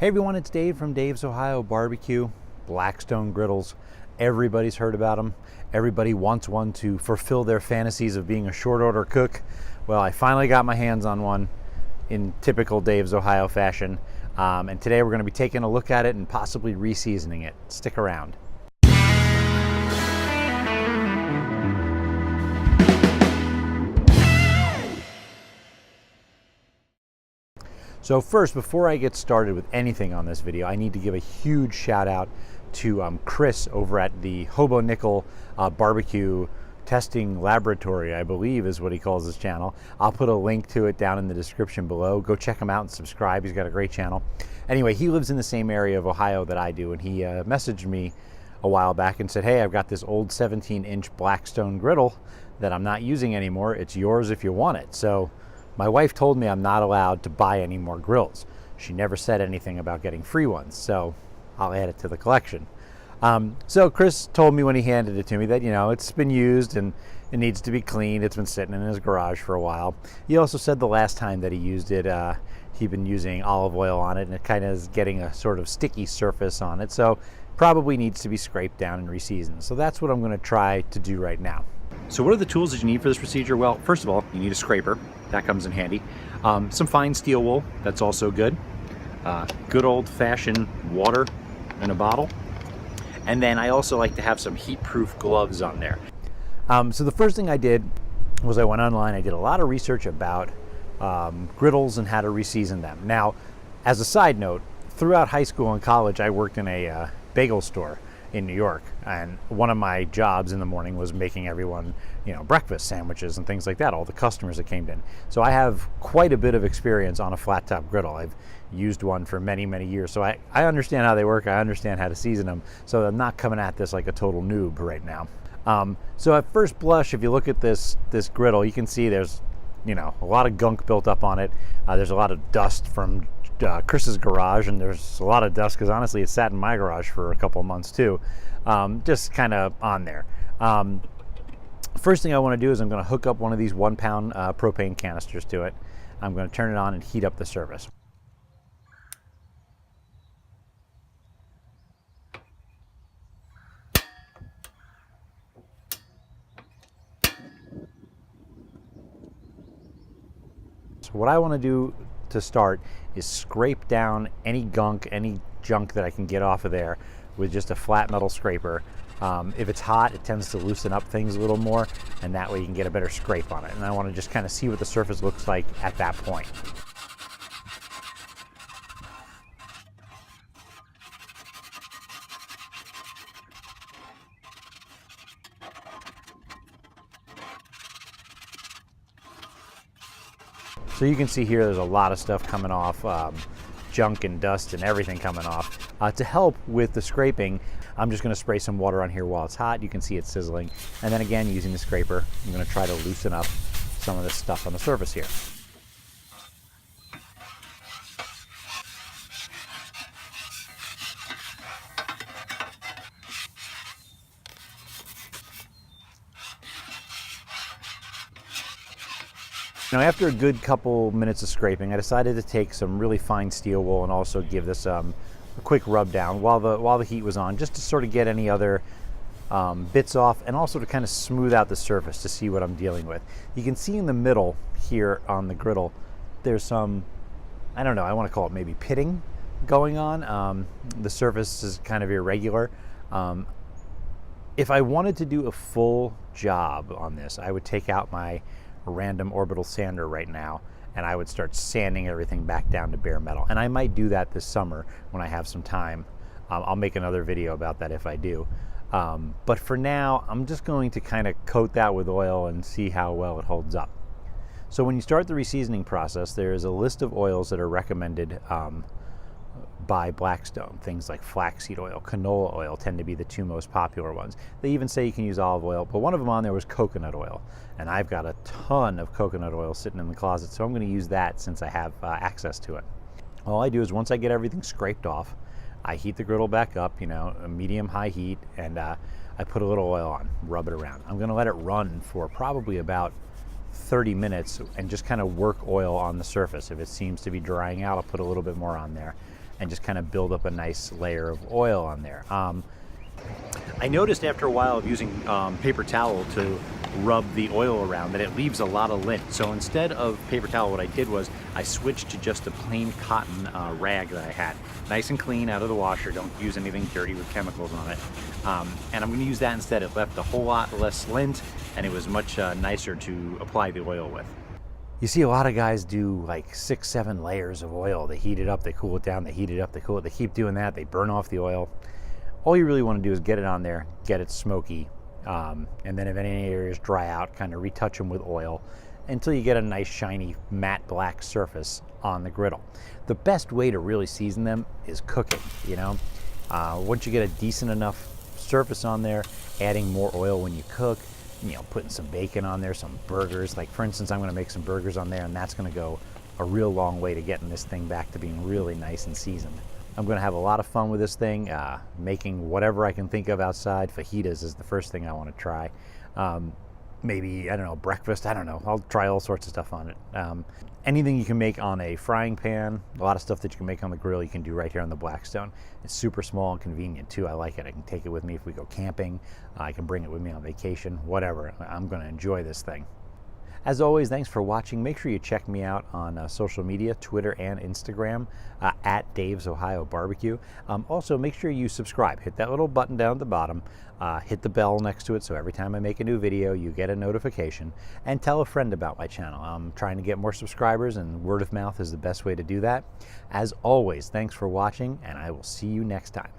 Hey everyone, it's Dave from Dave's Ohio Barbecue, BlackStone Griddles. Everybody's heard about them. Everybody wants one to fulfill their fantasies of being a short order cook. Well, I finally got my hands on one in typical Dave's Ohio fashion. And today we're going to be taking a look at it and possibly reseasoning it. Stick around. So first, before I get started with anything on this video, I need to give a huge shout out to Chris over at the Hobo Nickel Barbecue Testing Laboratory, I believe is what he calls his channel. I'll put a link to it down in the description below. Go check him out and subscribe. He's got a great channel. Anyway, he lives in the same area of Ohio that I do, and he messaged me a while back and said, hey, I've got this old 17-inch BlackStone griddle that I'm not using anymore. It's yours if you want it. So my wife told me I'm not allowed to buy any more grills. She never said anything about getting free ones, so I'll add it to the collection. So Chris told me when he handed it to me that, you know, it's been used and it needs to be cleaned. It's been sitting in his garage for a while. He also said the last time that he used it, he'd been using olive oil on it, and it kind of is getting a sort of sticky surface on it, so probably needs to be scraped down and reseasoned. So that's what I'm going to try to do right now. So what are the tools that you need for this procedure? Well, first of all, you need a scraper. That comes in handy. Some fine steel wool. That's also good. Good old-fashioned water in a bottle. And then I also like to have some heat-proof gloves on there. So the first thing I did was I went online. I did a lot of research about griddles and how to reseason them. Now, as a side note, throughout high school and college, I worked in a bagel store in New York, and one of my jobs in the morning was making everyone, you know, breakfast sandwiches and things like that, all the customers that came in. So I have quite a bit of experience on a flat top griddle. I've used one for many years, so I understand how they work. I understand how to season them, so I'm not coming at this like a total noob right now. So at first blush, if you look at this griddle, you can see there's, you know, a lot of gunk built up on it. There's a lot of dust from Chris's garage, and there's a lot of dust because honestly it sat in my garage for a couple of months too, just kind of on there. First thing I want to do is I'm going to hook up one of these 1 pound propane canisters to it. I'm going to turn it on and heat up the surface. So what I want to do to start is scrape down any gunk, any junk that I can get off of there with just a flat metal scraper. If it's hot, it tends to loosen up things a little more, and that way you can get a better scrape on it. And I want to just kind of see what the surface looks like at that point. So you can see here there's a lot of stuff coming off, junk and dust and everything coming off. To help with the scraping, I'm just going to spray some water on here while it's hot. You can see it sizzling. And then again, using the scraper, I'm going to try to loosen up some of this stuff on the surface here. Now, after a good couple minutes of scraping, I decided to take some really fine steel wool and also give this a quick rub down while the heat was on, just to sort of get any other bits off, and also to kind of smooth out the surface to see what I'm dealing with. You can see in the middle here on the griddle, there's some, I don't know, I want to call it maybe pitting going on. The surface is kind of irregular. If I wanted to do a full job on this, I would take out my random orbital sander right now, and I would start sanding everything back down to bare metal. And I might do that this summer when I have some time. I'll make another video about that if I do. But for now, I'm just going to kind of coat that with oil and see how well it holds up. So when you start the reseasoning process, there is a list of oils that are recommended by BlackStone. Things like flaxseed oil, canola oil tend to be the two most popular ones. They even say you can use olive oil, but one of them on there was coconut oil. And I've got a ton of coconut oil sitting in the closet, so I'm going to use that since I have access to it. All I do is once I get everything scraped off, I heat the griddle back up, you know, a medium-high heat, and I put a little oil on, rub it around. I'm going to let it run for probably about 30 minutes and just kind of work oil on the surface. If it seems to be drying out, I'll put a little bit more on there. and just kind of build up a nice layer of oil on there. I noticed after a while of using paper towel to rub the oil around that it leaves a lot of lint. So instead of paper towel, what I did was I switched to just a plain cotton rag that I had. Nice and clean out of the washer, don't use anything dirty with chemicals on it. And I'm going to use that instead. It left a whole lot less lint, and it was much nicer to apply the oil with. You see a lot of guys do like 6, 7 layers of oil. They heat it up, they cool it down, they heat it up, they cool it. They keep doing that, they burn off the oil. All you really want to do is get it on there, get it smoky, and then if any areas dry out, kind of retouch them with oil until you get a nice shiny matte black surface on the griddle. The best way to really season them is cooking, you know. Once you get a decent enough surface on there, adding more oil when you cook, you know, putting some bacon on there, some burgers. Like for instance, I'm going to make some burgers on there, and that's going to go a real long way to getting this thing back to being really nice and seasoned. I'm going to have a lot of fun with this thing, making whatever I can think of outside. Fajitas is the first thing I want to try. Maybe, I don't know, breakfast, I don't know. I'll try all sorts of stuff on it. Anything you can make on a frying pan, a lot of stuff that you can make on the grill, you can do right here on the BlackStone. It's super small and convenient too. I like it. I can take it with me if we go camping. I can bring it with me on vacation, whatever. I'm going to enjoy this thing. As always, thanks for watching. Make sure you check me out on social media, Twitter and Instagram, at Dave's Ohio Barbecue. Also, make sure you subscribe. Hit that little button down at the bottom. Hit the bell next to it so every time I make a new video, you get a notification. And tell a friend about my channel. I'm trying to get more subscribers, and word of mouth is the best way to do that. As always, thanks for watching, and I will see you next time.